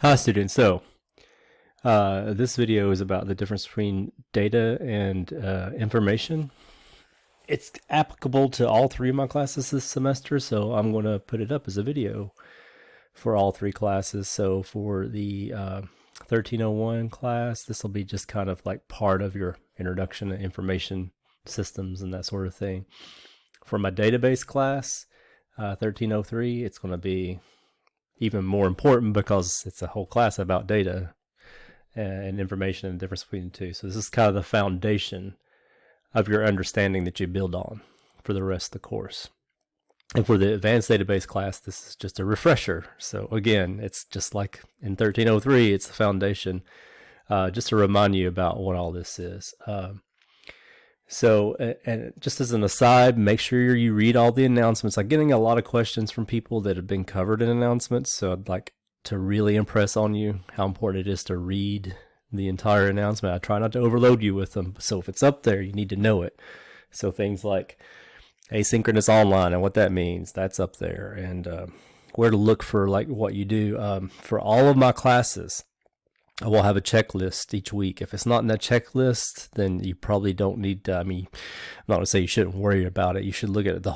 Hi students, this video is about the difference between data and information. It's applicable to all three of my classes this semester, so I'm going to put it up as a video for all three classes. So for the 1301 class, this will be just kind of like part of your introduction to information systems and that sort of thing. For my database class, 1303, it's going to be even more important because it's a whole class about data and information and the difference between the two. So this is kind of the foundation of your understanding that you build on for the rest of the course. And for the advanced database class, this is just a refresher. So again, it's just like in 1303, it's the foundation, just to remind you about what all this is. And just as an aside, make sure you read all the announcements. I'm getting a lot of questions from people that have been covered in announcements, so I'd like to really impress on you how important it is to read the entire announcement. I try not to overload you with them, so if it's up there, you need to know it. So things like asynchronous online and what that means, that's up there, and where to look for like what you do. For all of my classes, I will have a checklist each week. If it's not in that checklist, then you probably don't need to, I'm not going to say you shouldn't worry about it. You should look at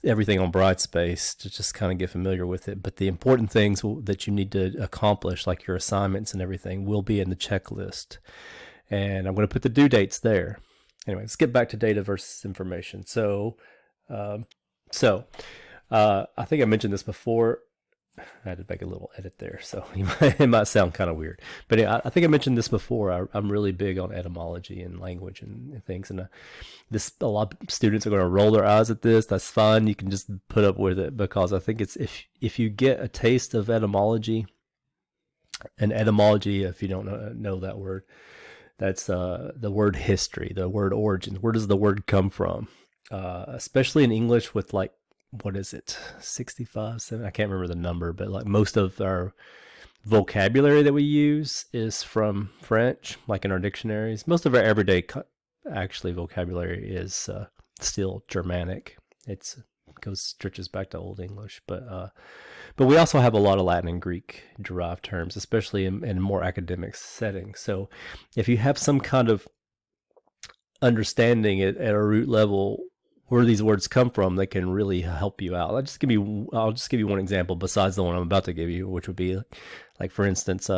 everything on Brightspace to just kind of get familiar with it. But the important things that you need to accomplish, like your assignments and everything, will be in the checklist. And I'm going to put the due dates there. Anyway, let's get back to data versus information. I think I mentioned this before. I had to make a little edit there, so it might sound kind of weird. But I think I mentioned this before. I'm really big on etymology and language and things. And a lot of students are going to roll their eyes at this. That's fine. You can just put up with it, because I think it's if you get a taste of etymology, and etymology, if you don't know that word, that's the word history, the word origins. Where does the word come from? Especially in English with like, what is it, 65, 70? I can't remember the number, but like most of our vocabulary that we use is from French, like in our dictionaries. Most of our everyday vocabulary is still Germanic. It stretches back to Old English, but we also have a lot of Latin and Greek derived terms, especially in more academic settings. So if you have some kind of understanding at a root level where these words come from, they can really help you out. I'll just give you one example besides the one I'm about to give you, which would be like, for instance,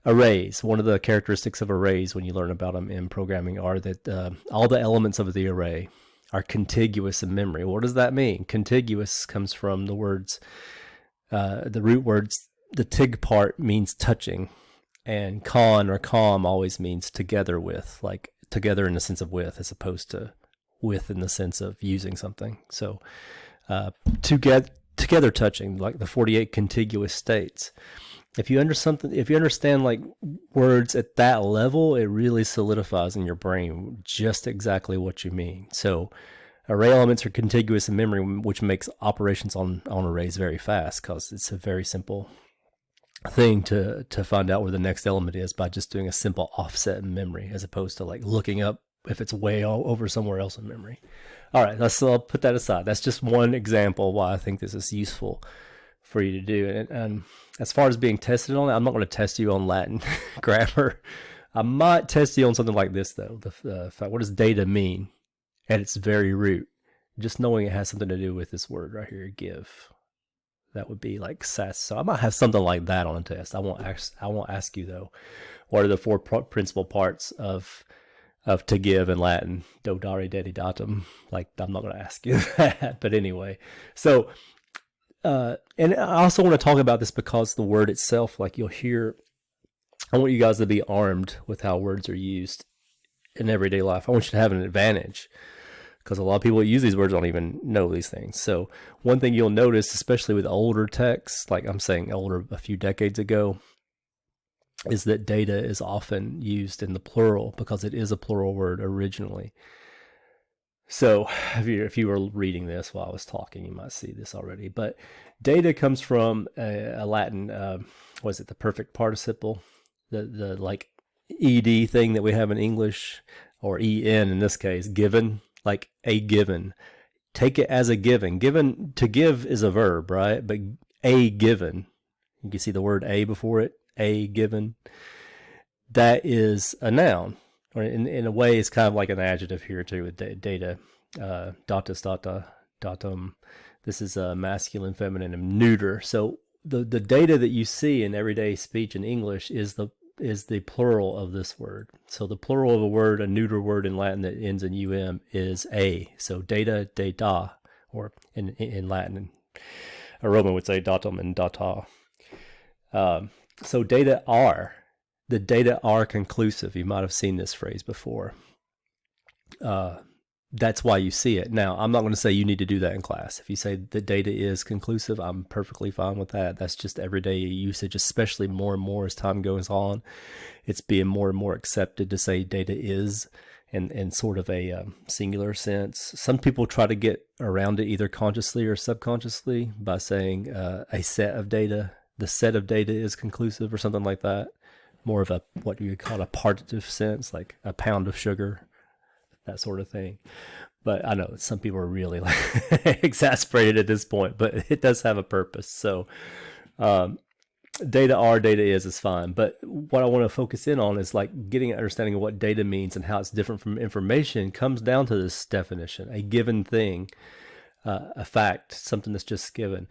arrays. One of the characteristics of arrays when you learn about them in programming are that all the elements of the array are contiguous in memory. What does that mean? Contiguous comes from the words, the root words. The tig part means touching, and con or com always means together with, like together in the sense of with, as opposed to with in the sense of using something. So together touching, like the 48 contiguous states. If you understand like words at that level, it really solidifies in your brain just exactly what you mean. So array elements are contiguous in memory, which makes operations on arrays very fast, because it's a very simple thing to find out where the next element is by just doing a simple offset in memory, as opposed to like looking up if it's way over somewhere else in memory. All right, I'll put that aside. That's just one example why I think this is useful for you to do. And as far as being tested on it, I'm not going to test you on Latin grammar. I might test you on something like this, though. What does data mean at its very root? Just knowing it has something to do with this word right here, give. That would be like SAS. So I might have something like that on a test. I won't ask you, though, what are the four principal parts of to give in Latin, do, dare, dedi, datum. Like, I'm not going to ask you that, but anyway. So, and I also want to talk about this because the word itself, like you'll hear, I want you guys to be armed with how words are used in everyday life. I want you to have an advantage, because a lot of people that use these words don't even know these things. So one thing you'll notice, especially with older texts, like I'm saying older, a few decades ago, is that data is often used in the plural, because it is a plural word originally. So if you were reading this while I was talking, you might see this already. But data comes from a Latin, the perfect participle, the like ed thing that we have in English, or en in this case, given, like a given. Take it as a given. Given, to give is a verb, right? But a given, You can see the word a before it, a given. That is a noun, or in a way, it's kind of like an adjective here too with data. Datus, data, datum. This is masculine, feminine, and neuter. So the data that you see in everyday speech in English is the plural of this word. So the plural of a word, a neuter word in Latin that ends in um, is a. So data, data, or in Latin, a Roman would say datum and data. So data are. The data are conclusive. You might have seen this phrase before. That's why you see it. Now, I'm not going to say you need to do that in class. If you say the data is conclusive, I'm perfectly fine with that. That's just everyday usage, especially more and more as time goes on. It's being more and more accepted to say data is in sort of a singular sense. Some people try to get around it either consciously or subconsciously by saying a set of data. The set of data is conclusive or something like that. More of a what you would call a partitive sense, like a pound of sugar, that sort of thing. But I know some people are really like exasperated at this point, but it does have a purpose. So data are, data is fine. But what I want to focus in on is like getting an understanding of what data means and how it's different from information comes down to this definition: a given thing, a fact, something that's just given.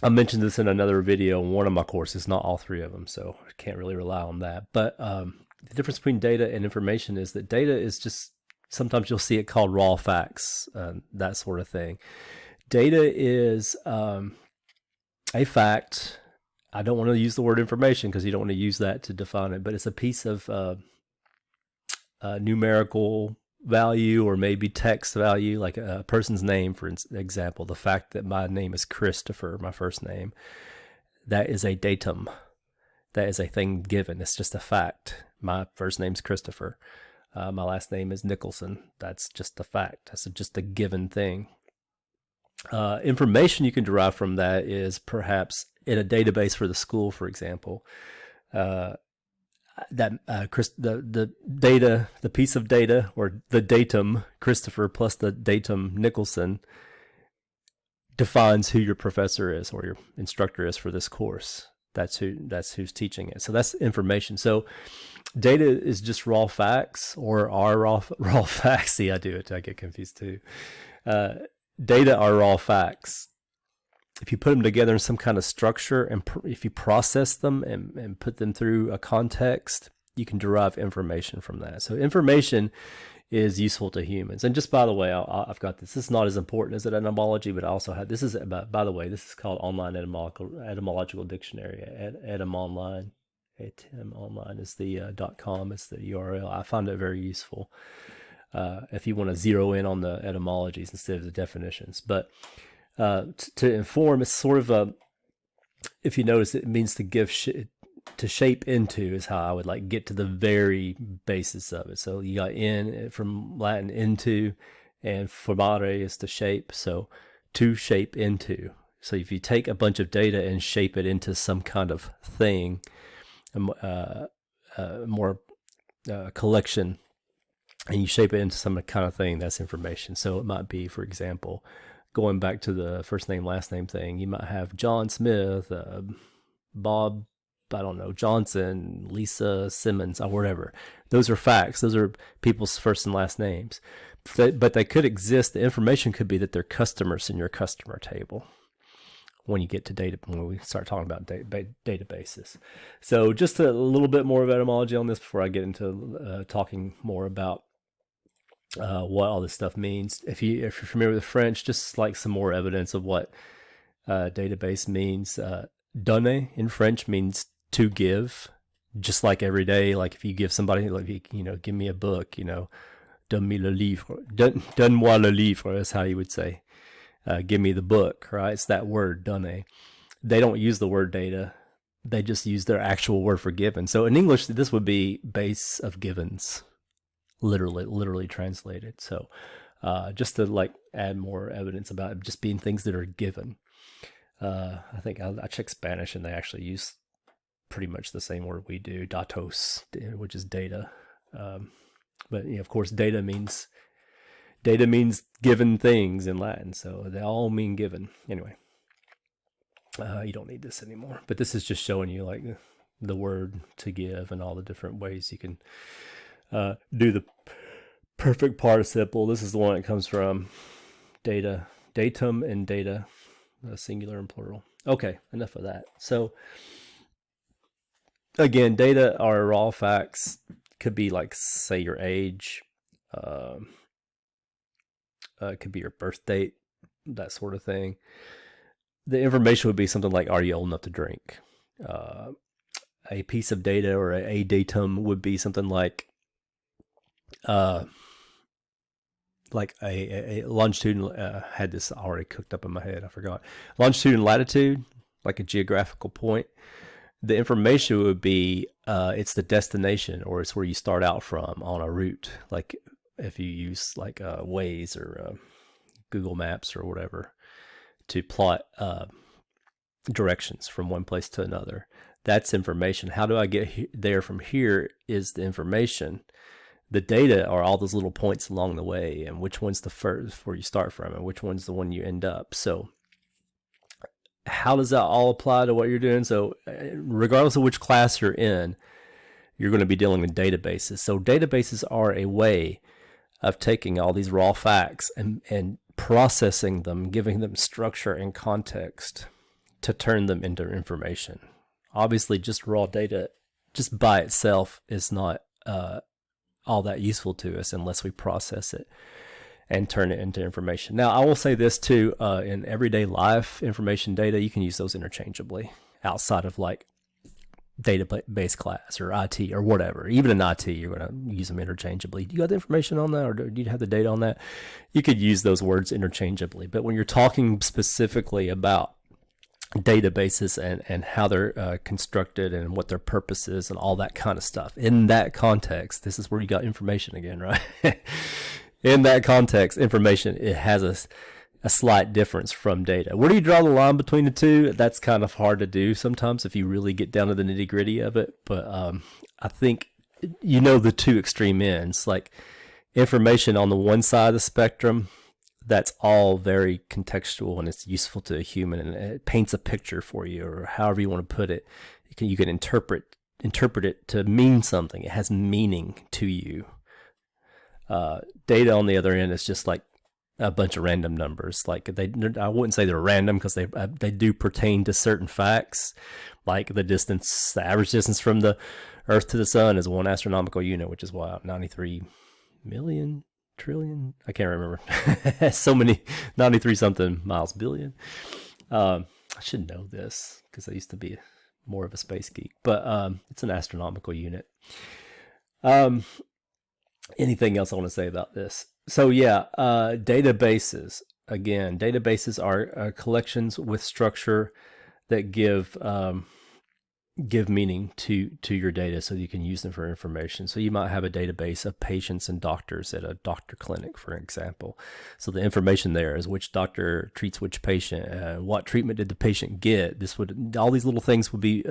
I mentioned this in another video in one of my courses, not all three of them, so I can't really rely on that. But the difference between data and information is that data is just, sometimes you'll see it called raw facts, that sort of thing. Data is a fact. I don't want to use the word information because you don't want to use that to define it, but it's a piece of numerical value or maybe text value, like a person's name, for example. The fact that my name is Christopher, my first name, that is a datum. That is a thing given. It's just a fact. My first name's Christopher. My last name is Nicholson. That's just a fact. That's just a given thing. Information you can derive from that is perhaps in a database for the school, for example. The data, the piece of data, or the datum Christopher plus the datum Nicholson, defines who your professor is or your instructor is for this course. That's who's teaching it. So that's information. So data is just raw facts, or are raw facts. See, I do it. I get confused too. Data are raw facts. If you put them together in some kind of structure, and if you process them and put them through a context, you can derive information from that. So information is useful to humans. And just by the way, I've got this. This is not as important as an etymology, but I also have, this is about, by the way, this is called Online Etymological Dictionary, Etym Online. Etym Online is the .com, is the URL. I find it very useful if you want to zero in on the etymologies instead of the definitions. But to inform, it's sort of a, if you notice, it means to give to shape into is how I would like get to the very basis of it. So you got in from Latin into, and formare is to shape. So to shape into. So if you take a bunch of data and shape it into some kind of thing, more collection, and you shape it into some kind of thing, that's information. So it might be, for example, going back to the first name, last name thing, you might have John Smith, Bob, I don't know, Johnson, Lisa Simmons, or whatever. Those are facts. Those are people's first and last names. But they could exist. The information could be that they're customers in your customer table when you get to data, when we start talking about databases. So just a little bit more of etymology on this before I get into talking more about what all this stuff means. If you're familiar with French, just like some more evidence of what database means. Donner in French means to give, just like every day. Like if you give somebody, like, give me a book, donne-moi le livre, donne-moi le livre, that's how you would say. Give me the book, right? It's that word, donner. They don't use the word data. They just use their actual word for given. So in English, this would be base of givens, literally translated. So just to like add more evidence about it just being things that are given. I think I checked Spanish and they actually use pretty much the same word we do, datos, which is data. But of course, data means given things in Latin, so they all mean given. Anyway, You don't need this anymore, but this is just showing you like the word to give and all the different ways you can do the perfect participle. This is the one that comes from data, datum, and data, singular and plural. Okay, enough of that. So again, data are raw facts. Could be like, say, your age. It could be your birth date, that sort of thing. The information would be something like, are you old enough to drink? A piece of data or a datum would be something like a longitude. Had this already cooked up in my head, I forgot. Longitude and latitude, like a geographical point. The information would be it's the destination, or it's where you start out from on a route. Like if you use like Waze or Google Maps or whatever to plot directions from one place to another. That's information. How do I get there from here is the information. The data are all those little points along the way, and which one's the first where you start from and which one's the one you end up. So how does that all apply to what you're doing? So regardless of which class you're in, you're going to be dealing with databases. So databases are a way of taking all these raw facts and processing them, giving them structure and context to turn them into information. Obviously, just raw data, just by itself, is not all that useful to us unless we process it and turn it into information. Now, I will say this too, in everyday life, information data, you can use those interchangeably outside of like database class or IT or whatever. Even in IT, you're going to use them interchangeably. Do you got the information on that, or do you have the data on that? You could use those words interchangeably. But when you're talking specifically about databases and how they're constructed and what their purpose is and all that kind of stuff, in that context, this is where you got information again, right? In that context, information, it has a slight difference from data. Where do you draw the line between the two? That's kind of hard to do sometimes if you really get down to the nitty gritty of it. But I think, the two extreme ends, like information on the one side of the spectrum, that's all very contextual and it's useful to a human and it paints a picture for you, or however you want to put it. You can interpret it to mean something. It has meaning to you. Data on the other end is just like a bunch of random numbers. Like I wouldn't say they're random because they do pertain to certain facts, like the average distance from the Earth to the Sun is 1 astronomical unit, which is 93 million trillion. I can't remember. So many, 93 something miles billion. I should know this because I used to be more of a space geek, but it's an astronomical unit. Anything else I want to say about this? So yeah, databases. Again, databases are collections with structure that give meaning to your data, so you can use them for information. So you might have a database of patients and doctors at a doctor clinic, for example. So the information there is which doctor treats which patient, what treatment did the patient get. All these little things would be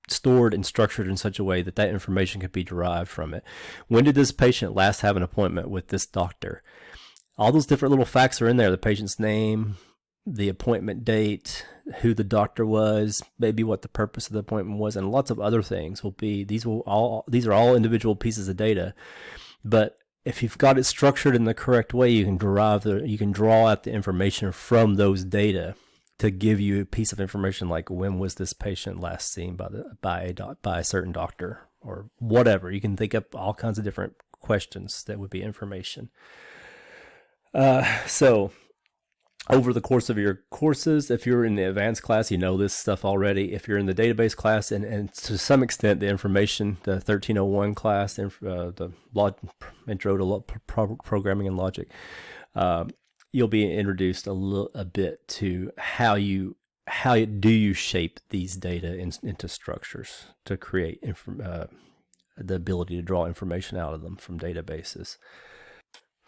stored and structured in such a way that information could be derived from it. When did this patient last have an appointment with this doctor? All those different little facts are in there. The patient's name, the appointment date, who the doctor was, maybe what the purpose of the appointment was, and lots of other things will be. These are all individual pieces of data. But if you've got it structured in the correct way, you can draw out the information from those data to give you a piece of information, like when was this patient last seen by a certain doctor, or whatever. You can think up all kinds of different questions that would be information. So over the course of your courses, if you're in the advanced class, you know this stuff already. If you're in the database class and to some extent the information, the 1301 class, the intro to programming and logic, you'll be introduced a bit to how you shape these data into structures to create the ability to draw information out of them from databases.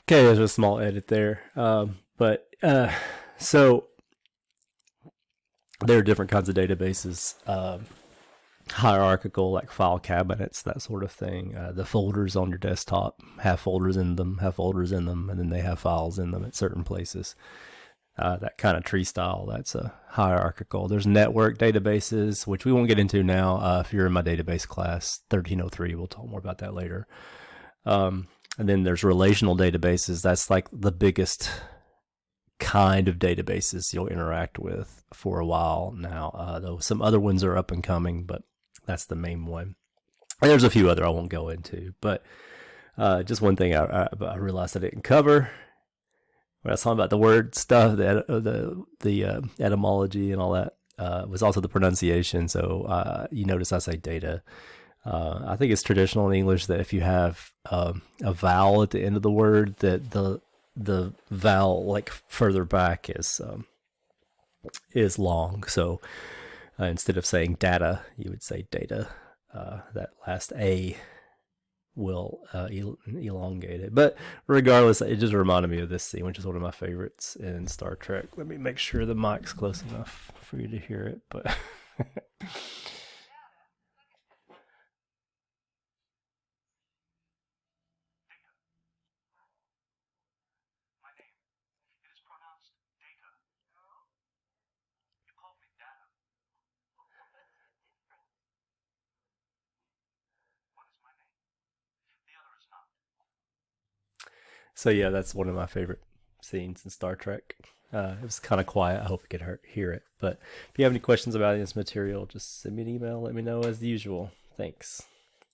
Okay, there's a small edit there, so there are different kinds of databases, hierarchical, like file cabinets, that sort of thing. The folders on your desktop have folders in them, and then they have files in them at certain places. that kind of tree style. That's a hierarchical. There's network databases, which we won't get into now. If you're in my database class, 1303, we'll talk more about that later. And then there's relational databases. That's like the biggest kind of databases you'll interact with for a while now. Though some other ones are up and coming, but that's the main one. And there's a few other I won't go into, but just one thing I realized I didn't cover when I was talking about the word stuff, the etymology and all that, was also the pronunciation. So you notice I say data. I think it's traditional in English that if you have a vowel at the end of the word, that the vowel like further back is long. So instead of saying data, you would say data. That last A will elongate it. But regardless, it just reminded me of this scene, which is one of my favorites in Star Trek. Let me make sure the mic's close enough for you to hear it. But so yeah, that's one of my favorite scenes in Star Trek. It was kind of quiet. I hope you could hear it. But if you have any questions about this material, just send me an email. Let me know as usual. Thanks.